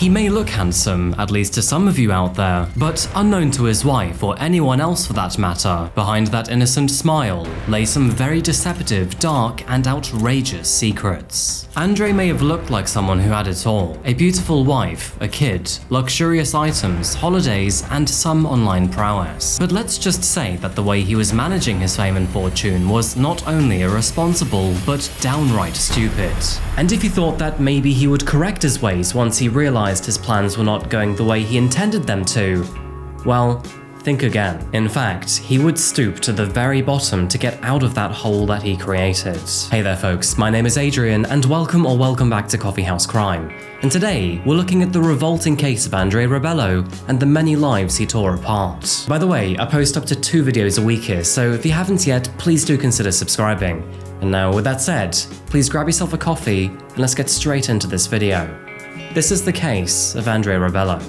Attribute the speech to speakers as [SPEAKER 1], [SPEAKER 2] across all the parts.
[SPEAKER 1] He may look handsome, at least to some of you out there, but unknown to his wife or anyone else for that matter, behind that innocent smile lay some very deceptive, dark, and outrageous secrets. Andre may have looked like someone who had it all: a beautiful wife, a kid, luxurious items, holidays, and some online prowess. But let's just say that the way he was managing his fame and fortune was not only irresponsible, but downright stupid. And if he thought that maybe he would correct his ways once he realized his plans were not going the way he intended them to, well, think again. In fact, he would stoop to the very bottom to get out of that hole that he created. Hey there folks, my name is Adrian and welcome back to Coffeehouse Crime. And today, we're looking at the revolting case of Andre Rebello and the many lives he tore apart. By the way, I post up to 2 videos a week here, so if you haven't yet, please do consider subscribing. And now with that said, please grab yourself a coffee and let's get straight into this video. This is the case of Andre Rebello.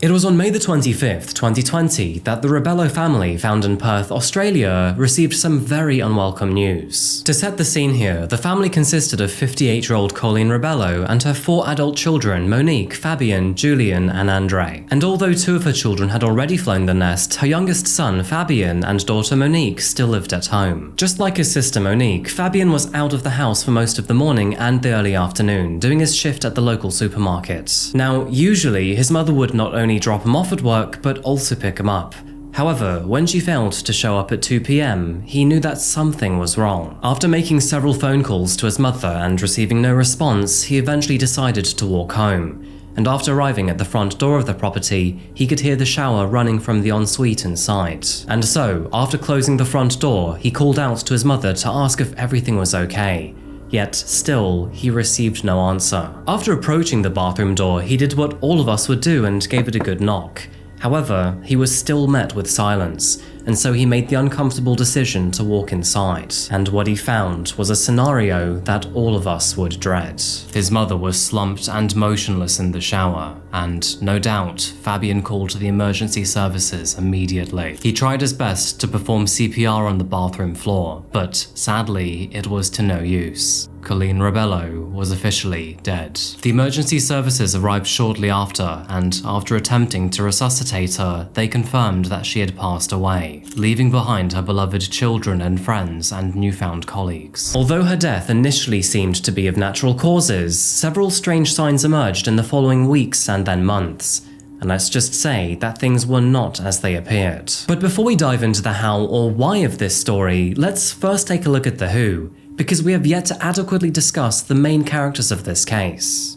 [SPEAKER 1] It was on May the 25th, 2020 that the Rebello family, found in Perth, Australia, received some very unwelcome news. To set the scene here, the family consisted of 58-year-old Colleen Rebello and her 4 adult children, Monique, Fabian, Julian, and Andre. And although 2 of her children had already flown the nest, her youngest son, Fabian, and daughter Monique still lived at home. Just like his sister Monique, Fabian was out of the house for most of the morning and the early afternoon, doing his shift at the local supermarket. Now, usually, his mother would not only drop him off at work, but also pick him up. However, when she failed to show up at 2 p.m, he knew that something was wrong. After making several phone calls to his mother and receiving no response, he eventually decided to walk home. And after arriving at the front door of the property, he could hear the shower running from the ensuite inside. And so, after closing the front door, he called out to his mother to ask if everything was okay. Yet, still, he received no answer. After approaching the bathroom door, he did what all of us would do and gave it a good knock. However, he was still met with silence, and so he made the uncomfortable decision to walk inside. And what he found was a scenario that all of us would dread. His mother was slumped and motionless in the shower, and no doubt, Fabian called the emergency services immediately. He tried his best to perform CPR on the bathroom floor, but sadly, it was to no use. Colleen Rebello was officially dead. The emergency services arrived shortly after, and after attempting to resuscitate her, they confirmed that she had passed away, leaving behind her beloved children and friends and newfound colleagues. Although her death initially seemed to be of natural causes, several strange signs emerged in the following weeks and then months. And let's just say that things were not as they appeared. But before we dive into the how or why of this story, let's first take a look at the who, because we have yet to adequately discuss the main characters of this case.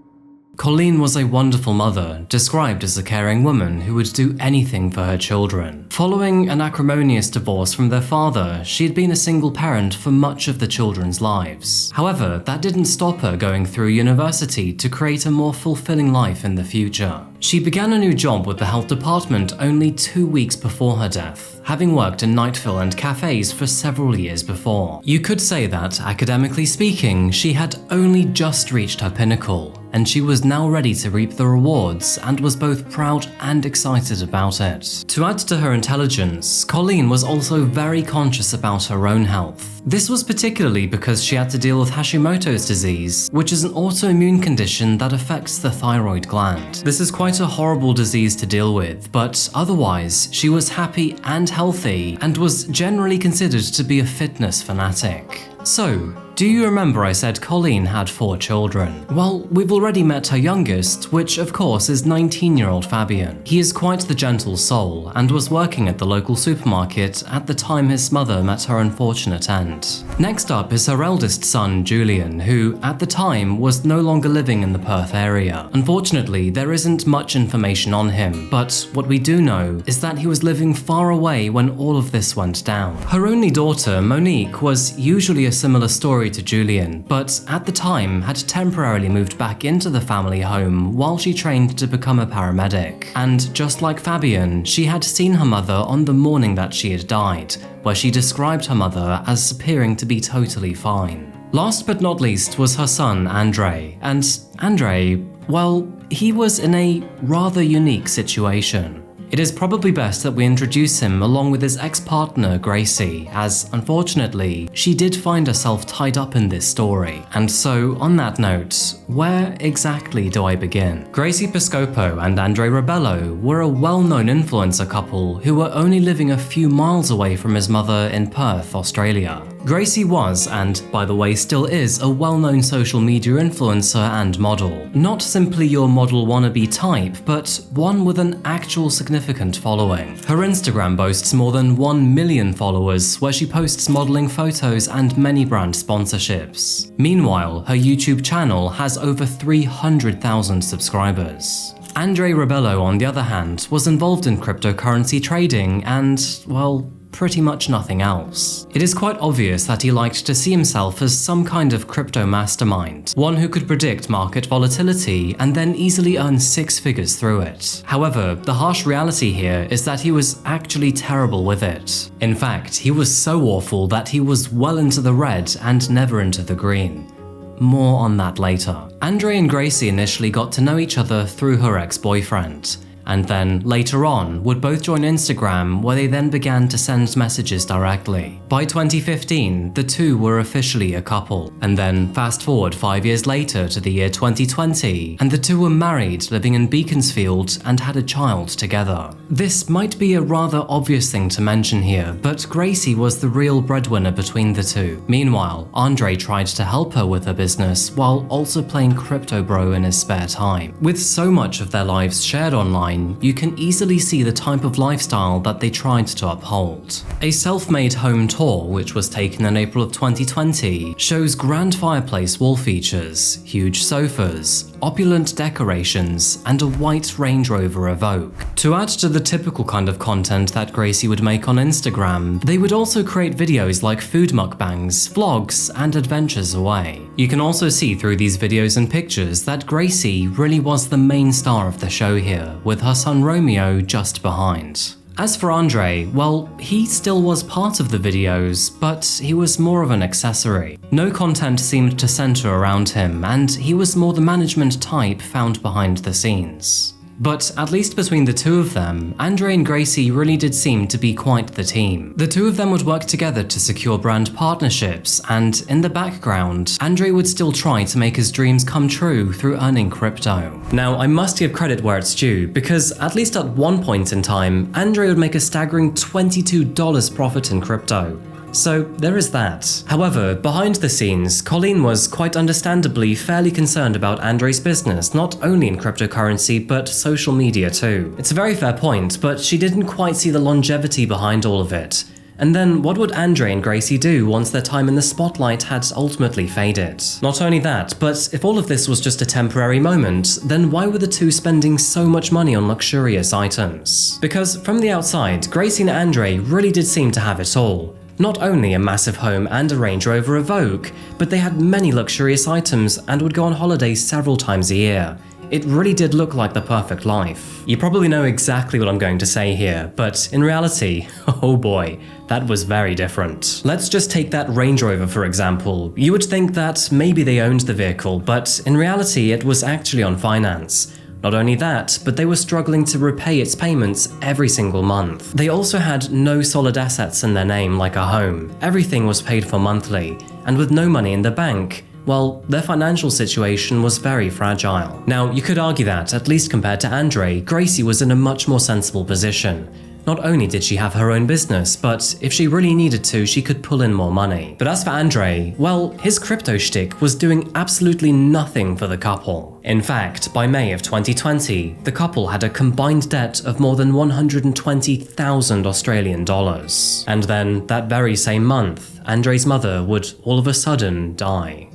[SPEAKER 1] Colleen was a wonderful mother, described as a caring woman who would do anything for her children. Following an acrimonious divorce from their father, she had been a single parent for much of the children's lives. However, that didn't stop her going through university to create a more fulfilling life in the future. She began a new job with the health department only 2 weeks before her death, having worked in nightclubs and cafes for several years before. You could say that, academically speaking, she had only just reached her pinnacle, and she was now ready to reap the rewards and was both proud and excited about it. To add to her intelligence, Colleen was also very conscious about her own health. This was particularly because she had to deal with Hashimoto's disease, which is an autoimmune condition that affects the thyroid gland. This is quite a horrible disease to deal with, but otherwise, she was happy and healthy and was generally considered to be a fitness fanatic. So, do you remember I said Colleen had 4 children? Well, we've already met her youngest, which of course is 19-year-old Fabian. He is quite the gentle soul and was working at the local supermarket at the time his mother met her unfortunate end. Next up is her eldest son, Julian, who, at the time, was no longer living in the Perth area. Unfortunately, there isn't much information on him, but what we do know is that he was living far away when all of this went down. Her only daughter, Monique, was usually a similar story to Julian, but at the time had temporarily moved back into the family home while she trained to become a paramedic. And just like Fabian, she had seen her mother on the morning that she had died, where she described her mother as appearing to be totally fine. Last but not least was her son, Andre. And Andre, well, he was in a rather unique situation. It is probably best that we introduce him along with his ex-partner Gracie, as unfortunately, she did find herself tied up in this story. And so, on that note, where exactly do I begin? Gracie Piscopo and Andre Rebello were a well-known influencer couple who were only living a few miles away from his mother in Perth, Australia. Gracie was, and by the way still is, a well-known social media influencer and model. Not simply your model wannabe type, but one with an actual significant following. Her Instagram boasts more than 1 million followers, where she posts modeling photos and many brand sponsorships. Meanwhile, her YouTube channel has over 300,000 subscribers. Andre Rebello, on the other hand, was involved in cryptocurrency trading and, well, pretty much nothing else. It is quite obvious that he liked to see himself as some kind of crypto mastermind, one who could predict market volatility and then easily earn 6 figures through it. However, the harsh reality here is that he was actually terrible with it. In fact, he was so awful that he was well into the red and never into the green. More on that later. Andre and Gracie initially got to know each other through her ex-boyfriend, and then later on would both join Instagram, where they then began to send messages directly. By 2015, the two were officially a couple, and then fast forward 5 years later to the year 2020, and the two were married, living in Beaconsfield, and had a child together. This might be a rather obvious thing to mention here, but Gracie was the real breadwinner between the two. Meanwhile, Andre tried to help her with her business while also playing crypto bro in his spare time. With so much of their lives shared online, you can easily see the type of lifestyle that they tried to uphold. A self-made home tour, which was taken in April of 2020, shows grand fireplace wall features, huge sofas, opulent decorations, and a white Range Rover Evoque. To add to the typical kind of content that Gracie would make on Instagram, they would also create videos like food mukbangs, vlogs, and adventures away. You can also see through these videos and pictures that Gracie really was the main star of the show here, with her son Romeo just behind. As for Andre, well, he still was part of the videos, but he was more of an accessory. No content seemed to center around him, and he was more the management type found behind the scenes. But at least between the two of them, Andre and Gracie really did seem to be quite the team. The two of them would work together to secure brand partnerships, and in the background, Andre would still try to make his dreams come true through earning crypto. Now, I must give credit where it's due, because at least at one point in time, Andre would make a staggering $22 profit in crypto. So there is that. However, behind the scenes, Colleen was quite understandably fairly concerned about Andre's business, not only in cryptocurrency, but social media too. It's a very fair point, but she didn't quite see the longevity behind all of it. And then what would Andre and Gracie do once their time in the spotlight had ultimately faded? Not only that, but if all of this was just a temporary moment, then why were the two spending so much money on luxurious items? Because from the outside, Gracie and Andre really did seem to have it all. Not only a massive home and a Range Rover Evoque, but they had many luxurious items and would go on holiday several times a year. It really did look like the perfect life. You probably know exactly what I'm going to say here, but in reality, oh boy, that was very different. Let's just take that Range Rover for example. You would think that maybe they owned the vehicle, but in reality it was actually on finance. Not only that, but they were struggling to repay its payments every single month. They also had no solid assets in their name like a home. Everything was paid for monthly, and with no money in the bank, well, their financial situation was very fragile. Now, you could argue that, at least compared to Andre, Gracie was in a much more sensible position. Not only did she have her own business, but if she really needed to, she could pull in more money. But as for Andre, well, his crypto shtick was doing absolutely nothing for the couple. In fact, by May of 2020, the couple had a combined debt of more than 120,000 Australian dollars. And then, that very same month, Andre's mother would all of a sudden die.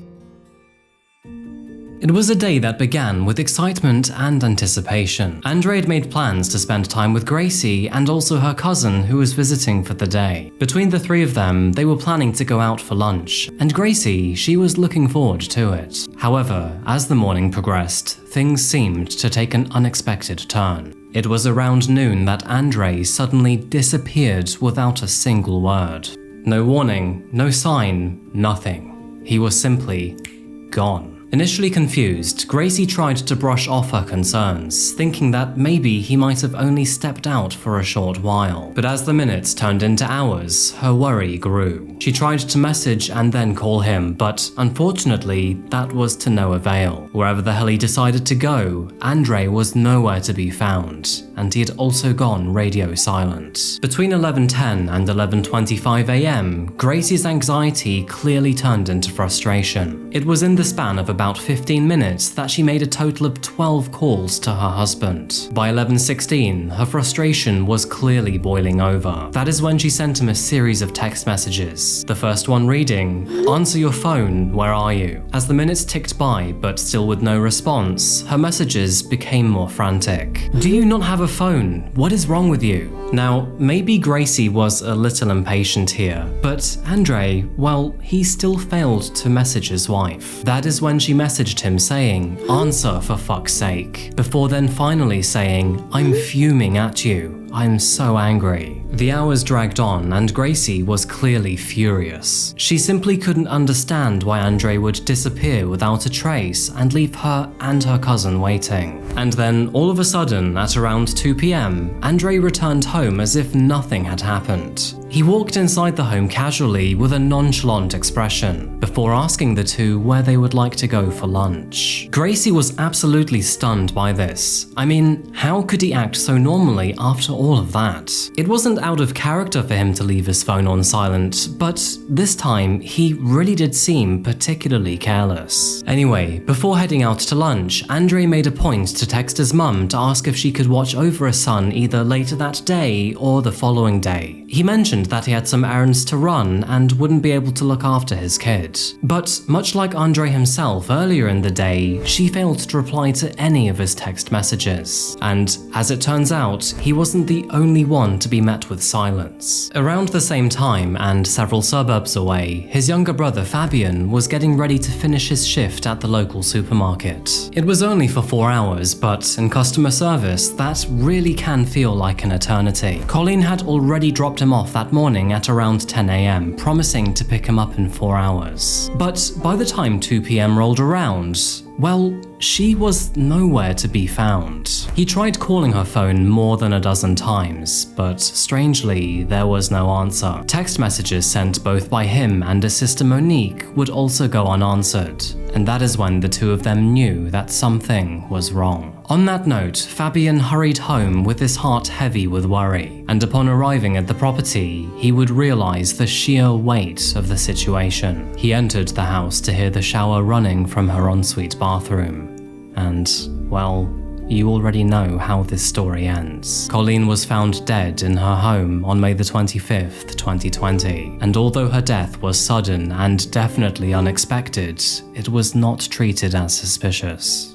[SPEAKER 1] It was a day that began with excitement and anticipation. Andre had made plans to spend time with Gracie and also her cousin who was visiting for the day. Between the three of them, they were planning to go out for lunch, and Gracie, she was looking forward to it. However, as the morning progressed, things seemed to take an unexpected turn. It was around noon that Andre suddenly disappeared without a single word. No warning, no sign, nothing. He was simply gone. Initially confused, Gracie tried to brush off her concerns, thinking that maybe he might have only stepped out for a short while. But as the minutes turned into hours, her worry grew. She tried to message and then call him, but unfortunately, that was to no avail. Wherever the hell he decided to go, Andre was nowhere to be found, and he had also gone radio silent. Between 11:10 and 11:25 a.m., Gracie's anxiety clearly turned into frustration. It was in the span of about 15 minutes that she made a total of 12 calls to her husband. By 11:16, her frustration was clearly boiling over. That is when she sent him a series of text messages. The first one reading, "Answer your phone, where are you?" As the minutes ticked by, but still with no response, her messages became more frantic. "Do you not have a phone? What is wrong with you?" Now, maybe Gracie was a little impatient here, but Andre, well, he still failed to message his wife. That is when she messaged him saying, "Answer for fuck's sake," before then finally saying, "I'm fuming at you. I'm so angry." The hours dragged on and Gracie was clearly furious. She simply couldn't understand why Andre would disappear without a trace and leave her and her cousin waiting. And then, all of a sudden, at around 2 p.m, Andre returned home as if nothing had happened. He walked inside the home casually with a nonchalant expression, before asking the two where they would like to go for lunch. Gracie was absolutely stunned by this. I mean, how could he act so normally after all of that? It wasn't out of character for him to leave his phone on silent, but this time he really did seem particularly careless. Anyway, before heading out to lunch, Andre made a point to text his mum to ask if she could watch over his son either later that day or the following day. He mentioned that he had some errands to run and wouldn't be able to look after his kid. But much like Andre himself earlier in the day, she failed to reply to any of his text messages. And as it turns out, he wasn't the only one to be met with silence. Around the same time and several suburbs away, his younger brother Fabian was getting ready to finish his shift at the local supermarket. It was only for 4 hours, but in customer service, that really can feel like an eternity. Colleen had already dropped him off that morning at around 10 a.m, promising to pick him up in 4 hours. But by the time 2 p.m. rolled around, well, she was nowhere to be found. He tried calling her phone more than a dozen times, but strangely, there was no answer. Text messages sent both by him and his sister Monique would also go unanswered, and that is when the two of them knew that something was wrong. On that note, Fabian hurried home with his heart heavy with worry, and upon arriving at the property, he would realize the sheer weight of the situation. He entered the house to hear the shower running from her ensuite bathroom. And, well, you already know how this story ends. Colleen was found dead in her home on May the 25th, 2020, and although her death was sudden and definitely unexpected, it was not treated as suspicious.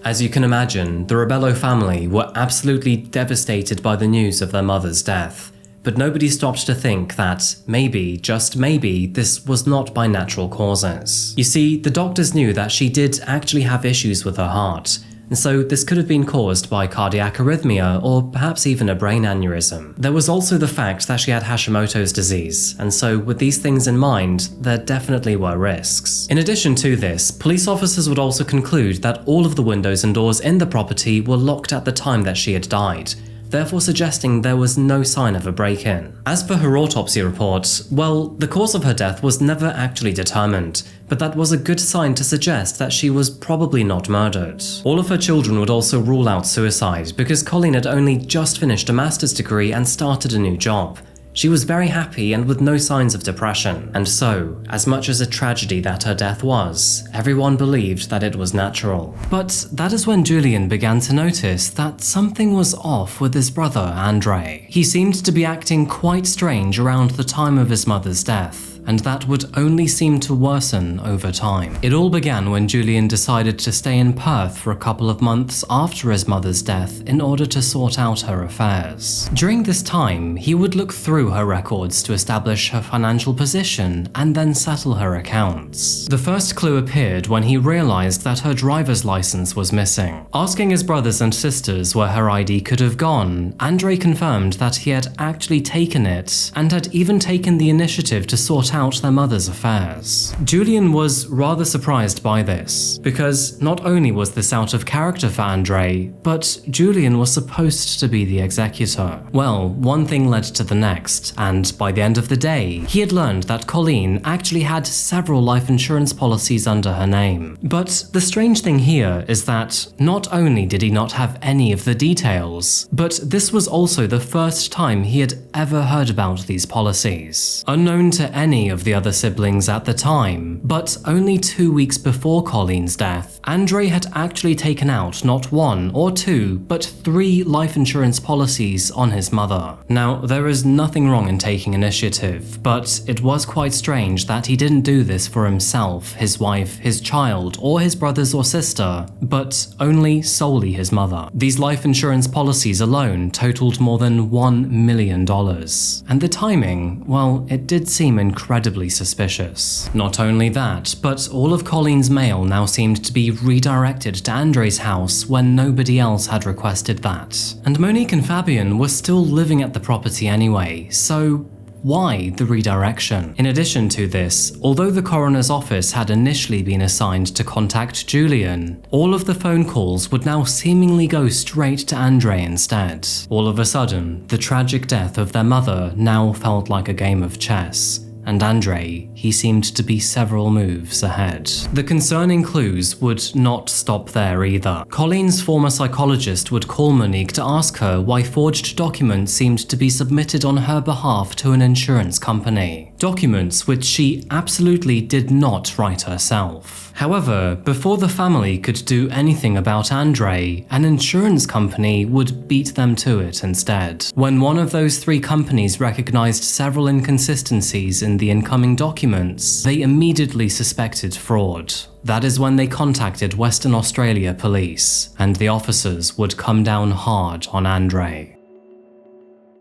[SPEAKER 1] As you can imagine, the Rebello family were absolutely devastated by the news of their mother's death. But nobody stopped to think that maybe, just maybe, this was not by natural causes. You see, the doctors knew that she did actually have issues with her heart, and so this could have been caused by cardiac arrhythmia or perhaps even a brain aneurysm. There was also the fact that she had Hashimoto's disease, and so with these things in mind, there definitely were risks. In addition to this, police officers would also conclude that all of the windows and doors in the property were locked at the time that she had died, therefore suggesting there was no sign of a break-in. As for her autopsy report, well, the cause of her death was never actually determined, but that was a good sign to suggest that she was probably not murdered. All of her children would also rule out suicide because Colleen had only just finished a master's degree and started a new job. She was very happy and with no signs of depression, and so, as much as a tragedy that her death was, everyone believed that it was natural. But that is when Julian began to notice that something was off with his brother, Andre. He seemed to be acting quite strange around the time of his mother's death, and that would only seem to worsen over time. It all began when Julian decided to stay in Perth for a couple of months after his mother's death in order to sort out her affairs. During this time, he would look through her records to establish her financial position and then settle her accounts. The first clue appeared when he realized that her driver's license was missing. Asking his brothers and sisters where her ID could have gone, Andre confirmed that he had actually taken it and had even taken the initiative to sort out their mother's affairs. Julian was rather surprised by this, because not only was this out of character for Andre, but Julian was supposed to be the executor. Well, one thing led to the next, and by the end of the day, he had learned that Colleen actually had several life insurance policies under her name. But the strange thing here is that not only did he not have any of the details, but this was also the first time he had ever heard about these policies. Unknown to any of the other siblings at the time, but only 2 weeks before Colleen's death, Andre had actually taken out not 1 or 2, but 3 life insurance policies on his mother. Now, there is nothing wrong in taking initiative, but it was quite strange that he didn't do this for himself, his wife, his child, or his brothers or sister, but only solely his mother. These life insurance policies alone totaled more than $1 million. And the timing, well, it did seem incredibly suspicious. Not only that, but all of Colleen's mail now seemed to be redirected to Andre's house when nobody else had requested that. And Monique and Fabian were still living at the property anyway, so why the redirection? In addition to this, although the coroner's office had initially been assigned to contact Julian, all of the phone calls would now seemingly go straight to Andre instead. All of a sudden, the tragic death of their mother now felt like a game of chess, and Andre, he seemed to be several moves ahead. The concerning clues would not stop there either. Colleen's former psychologist would call Monique to ask her why forged documents seemed to be submitted on her behalf to an insurance company. Documents which she absolutely did not write herself. However, before the family could do anything about Andre, an insurance company would beat them to it instead. When one of those 3 companies recognized several inconsistencies in the incoming documents, they immediately suspected fraud. That is when they contacted Western Australia police, and the officers would come down hard on Andre.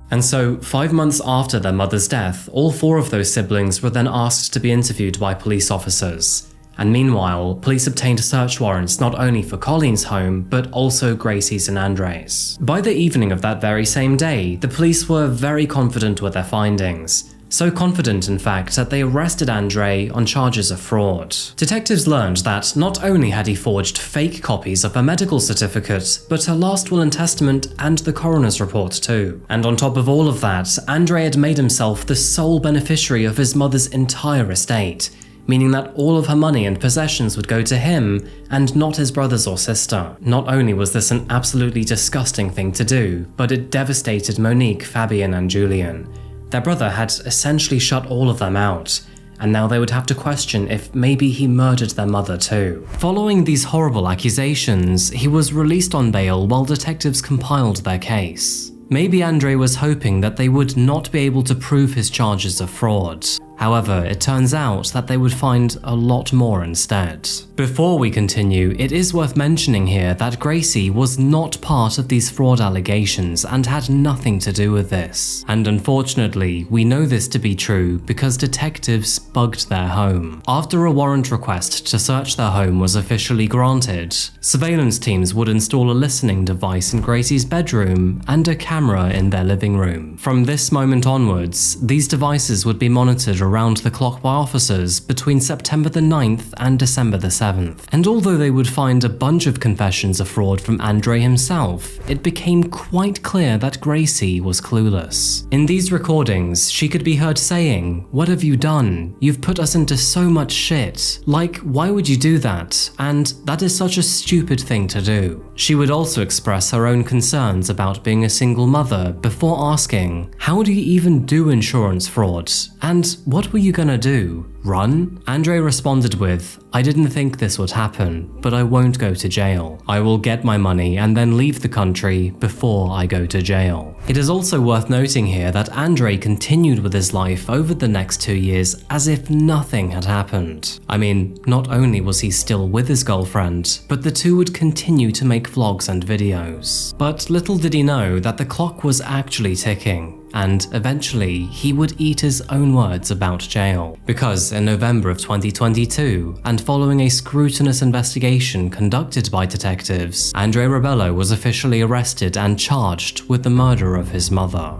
[SPEAKER 1] And so, 5 months after their mother's death, all 4 of those siblings were then asked to be interviewed by police officers. And meanwhile, police obtained search warrants not only for Colleen's home, but also Gracie's and Andre's. By the evening of that very same day, the police were very confident with their findings. So confident, in fact, that they arrested Andre on charges of fraud. Detectives learned that not only had he forged fake copies of her medical certificate, but her last will and testament and the coroner's report too. And on top of all of that, Andre had made himself the sole beneficiary of his mother's entire estate, meaning that all of her money and possessions would go to him and not his brothers or sister. Not only was this an absolutely disgusting thing to do, but it devastated Monique, Fabian, and Julian. Their brother had essentially shut all of them out, and now they would have to question if maybe he murdered their mother too. Following these horrible accusations, he was released on bail while detectives compiled their case. Maybe Andre was hoping that they would not be able to prove his charges of fraud. However, it turns out that they would find a lot more instead. Before we continue, it is worth mentioning here that Gracie was not part of these fraud allegations and had nothing to do with this. And unfortunately, we know this to be true because detectives bugged their home. After a warrant request to search their home was officially granted, surveillance teams would install a listening device in Gracie's bedroom and a camera in their living room. From this moment onwards, these devices would be monitored around the clock by officers between September the 9th and December the 7th. And although they would find a bunch of confessions of fraud from Andre himself, it became quite clear that Gracie was clueless. In these recordings, she could be heard saying, "What have you done? You've put us into so much shit. Like, why would you do that? And that is such a stupid thing to do." She would also express her own concerns about being a single mother before asking, "How do you even do insurance fraud? And what were you gonna do? Run?" Andre responded with, "I didn't think this would happen, but I won't go to jail. I will get my money and then leave the country before I go to jail." It is also worth noting here that Andre continued with his life over the next 2 years as if nothing had happened. I mean, not only was he still with his girlfriend, but the two would continue to make vlogs and videos. But little did he know that the clock was actually ticking, and eventually he would eat his own words about jail. Because in November of 2022, and following a scrutinous investigation conducted by detectives, Andre Rebello was officially arrested and charged with the murder of his mother.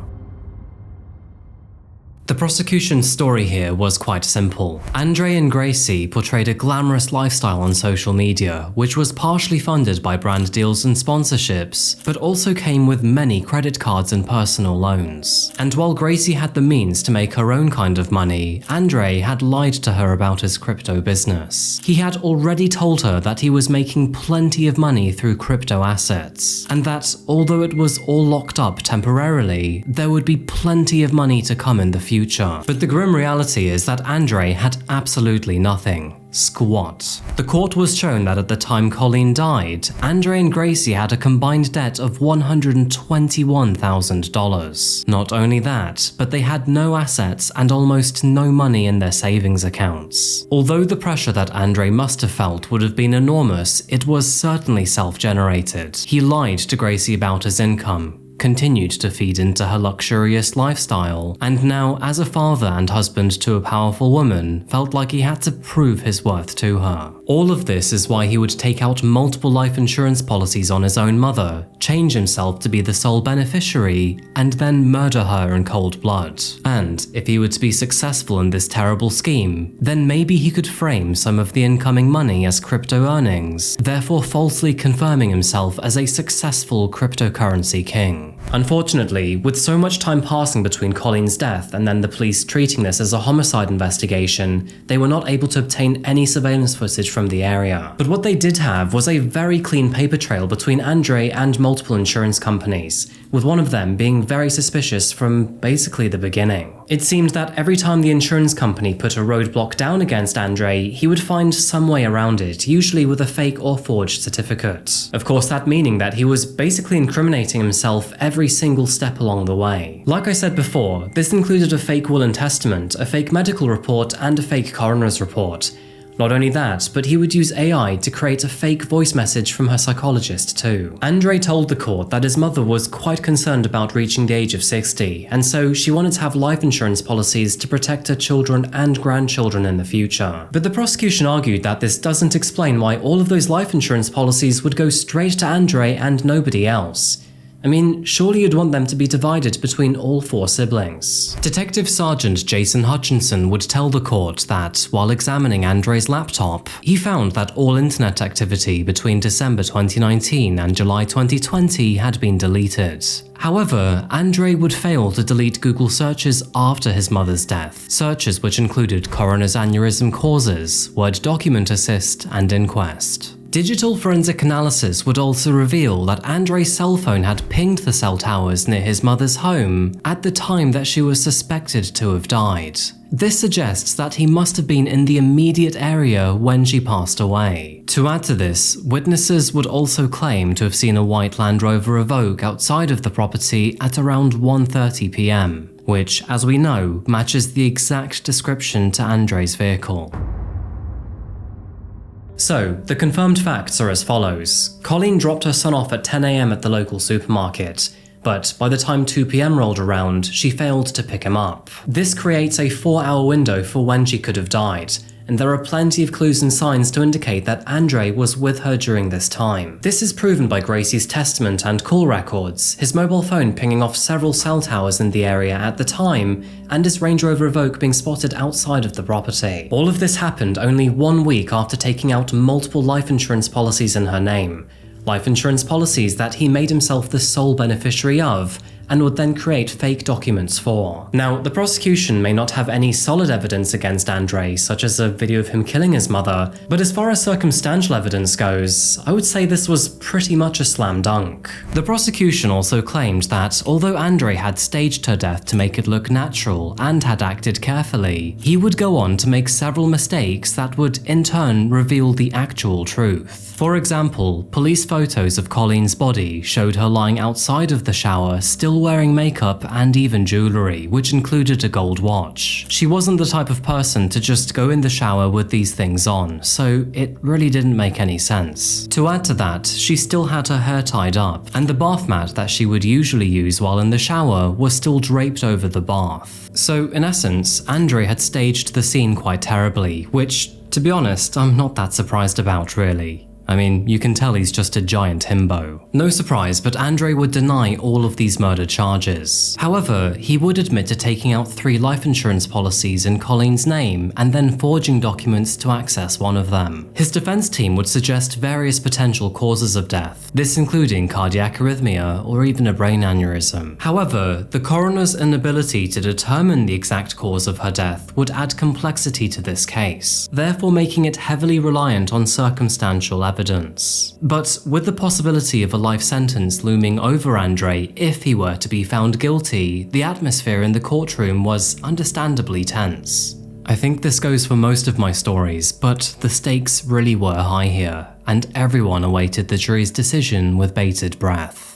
[SPEAKER 1] The prosecution's story here was quite simple. Andre and Gracie portrayed a glamorous lifestyle on social media, which was partially funded by brand deals and sponsorships, but also came with many credit cards and personal loans. And while Gracie had the means to make her own kind of money, Andre had lied to her about his crypto business. He had already told her that he was making plenty of money through crypto assets, and that although it was all locked up temporarily, there would be plenty of money to come in the future. But the grim reality is that Andre had absolutely nothing. Squat. The court was shown that at the time Colleen died, Andre and Gracie had a combined debt of $121,000. Not only that, but they had no assets and almost no money in their savings accounts. Although the pressure that Andre must have felt would have been enormous, it was certainly self-generated. He lied to Gracie about his income, continued to feed into her luxurious lifestyle, and now, as a father and husband to a powerful woman, felt like he had to prove his worth to her. All of this is why he would take out multiple life insurance policies on his own mother, change himself to be the sole beneficiary, and then murder her in cold blood. And if he were to be successful in this terrible scheme, then maybe he could frame some of the incoming money as crypto earnings, therefore falsely confirming himself as a successful cryptocurrency king. Unfortunately, with so much time passing between Colleen's death and then the police treating this as a homicide investigation, they were not able to obtain any surveillance footage from the area. But what they did have was a very clean paper trail between Andre and multiple insurance companies, with one of them being very suspicious from basically the beginning. It seemed that every time the insurance company put a roadblock down against Andre, he would find some way around it, usually with a fake or forged certificate. Of course, that meaning that he was basically incriminating himself every single step along the way. Like I said before, this included a fake will and testament, a fake medical report, and a fake coroner's report. Not only that, but he would use AI to create a fake voice message from her psychologist too. Andre told the court that his mother was quite concerned about reaching the age of 60, and so she wanted to have life insurance policies to protect her children and grandchildren in the future. But the prosecution argued that this doesn't explain why all of those life insurance policies would go straight to Andre and nobody else. I mean, surely you'd want them to be divided between all 4 siblings. Detective Sergeant Jason Hutchinson would tell the court that, while examining Andre's laptop, he found that all internet activity between December 2019 and July 2020 had been deleted. However, Andre would fail to delete Google searches after his mother's death, searches which included coroner's aneurysm causes, Word document assist, and inquest. Digital forensic analysis would also reveal that Andre's cell phone had pinged the cell towers near his mother's home at the time that she was suspected to have died. This suggests that he must have been in the immediate area when she passed away. To add to this, witnesses would also claim to have seen a white Land Rover Evoque outside of the property at around 1:30 p.m, which, as we know, matches the exact description to Andre's vehicle. So, the confirmed facts are as follows. Colleen dropped her son off at 10 a.m. at the local supermarket, but by the time 2 p.m. rolled around, she failed to pick him up. This creates a 4-hour window for when she could have died, and there are plenty of clues and signs to indicate that Andre was with her during this time. This is proven by Gracie's testament and call records, his mobile phone pinging off several cell towers in the area at the time, and his Range Rover Evoque being spotted outside of the property. All of this happened only 1 week after taking out multiple life insurance policies in her name. Life insurance policies that he made himself the sole beneficiary of, and would then create fake documents for. Now, the prosecution may not have any solid evidence against Andre, such as a video of him killing his mother, but as far as circumstantial evidence goes, I would say this was pretty much a slam dunk. The prosecution also claimed that although Andre had staged her death to make it look natural and had acted carefully, he would go on to make several mistakes that would in turn reveal the actual truth. For example, police photos of Colleen's body showed her lying outside of the shower, still wearing makeup and even jewelry, which included a gold watch. She wasn't the type of person to just go in the shower with these things on, so it really didn't make any sense. To add to that, she still had her hair tied up, and the bath mat that she would usually use while in the shower was still draped over the bath. So in essence, Andre had staged the scene quite terribly, which, to be honest, I'm not that surprised about really. I mean, you can tell he's just a giant himbo. No surprise, but Andre would deny all of these murder charges. However, he would admit to taking out 3 life insurance policies in Colleen's name and then forging documents to access one of them. His defense team would suggest various potential causes of death, this including cardiac arrhythmia or even a brain aneurysm. However, the coroner's inability to determine the exact cause of her death would add complexity to this case, therefore making it heavily reliant on circumstantial evidence. But with the possibility of a life sentence looming over Andre if he were to be found guilty, the atmosphere in the courtroom was understandably tense. I think this goes for most of my stories, but the stakes really were high here, and everyone awaited the jury's decision with bated breath.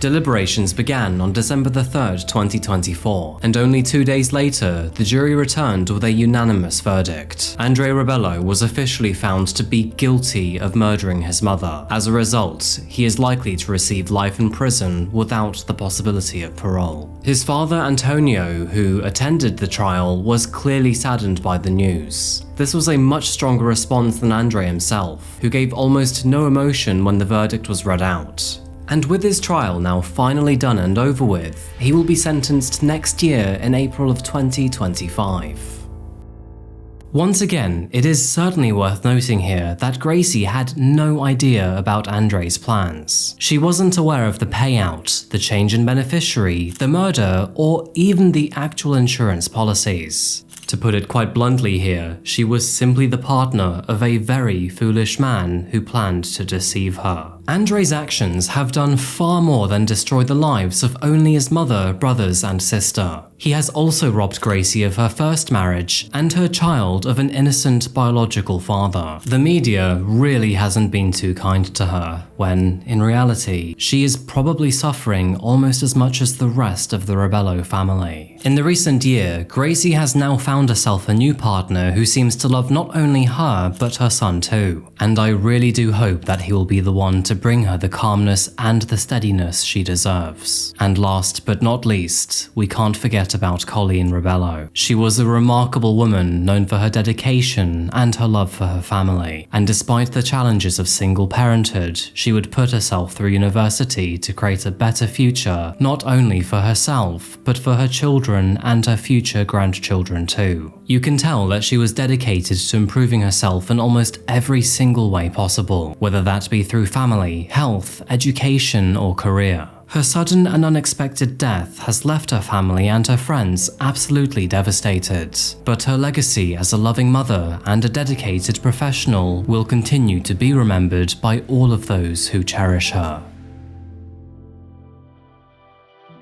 [SPEAKER 1] Deliberations began on December 3rd, 2024, and only 2 days later, the jury returned with a unanimous verdict. Andre Rebello was officially found to be guilty of murdering his mother. As a result, he is likely to receive life in prison without the possibility of parole. His father, Antonio, who attended the trial, was clearly saddened by the news. This was a much stronger response than Andre himself, who gave almost no emotion when the verdict was read out. And with his trial now finally done and over with, he will be sentenced next year in April of 2025. Once again, it is certainly worth noting here that Gracie had no idea about Andre's plans. She wasn't aware of the payout, the change in beneficiary, the murder, or even the actual insurance policies. To put it quite bluntly here, she was simply the partner of a very foolish man who planned to deceive her. Andre's actions have done far more than destroy the lives of only his mother, brothers, and sister. He has also robbed Gracie of her first marriage and her child of an innocent biological father. The media really hasn't been too kind to her, when, in reality, she is probably suffering almost as much as the rest of the Rebello family. In the recent year, Gracie has now found herself a new partner who seems to love not only her, but her son too. And I really do hope that he will be the one to bring her the calmness and the steadiness she deserves. And last but not least, we can't forget about Colleen Rebello. She was a remarkable woman known for her dedication and her love for her family. And despite the challenges of single parenthood, she would put herself through university to create a better future, not only for herself, but for her children and her future grandchildren too. You can tell that she was dedicated to improving herself in almost every single way possible, whether that be through family, health, education, or career. Her sudden and unexpected death has left her family and her friends absolutely devastated, but her legacy as a loving mother and a dedicated professional will continue to be remembered by all of those who cherish her.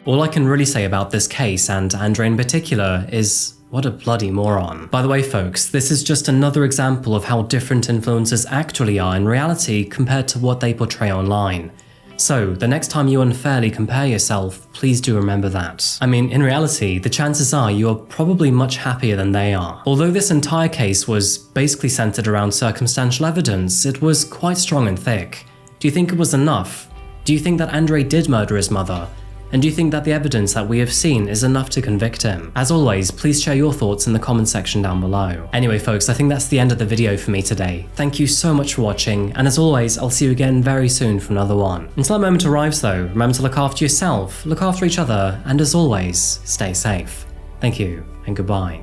[SPEAKER 1] All I can really say about this case, and Andre in particular, is what a bloody moron. By the way folks, this is just another example of how different influencers actually are in reality compared to what they portray online. So, the next time you unfairly compare yourself, please do remember that. I mean, in reality, the chances are you are probably much happier than they are. Although this entire case was basically centered around circumstantial evidence, it was quite strong and thick. Do you think it was enough? Do you think that Andre did murder his mother? And do you think that the evidence that we have seen is enough to convict him? As always, please share your thoughts in the comment section down below. Anyway folks, I think that's the end of the video for me today. Thank you so much for watching, and as always, I'll see you again very soon for another one. Until that moment arrives though, remember to look after yourself, look after each other, and as always, stay safe. Thank you, and goodbye.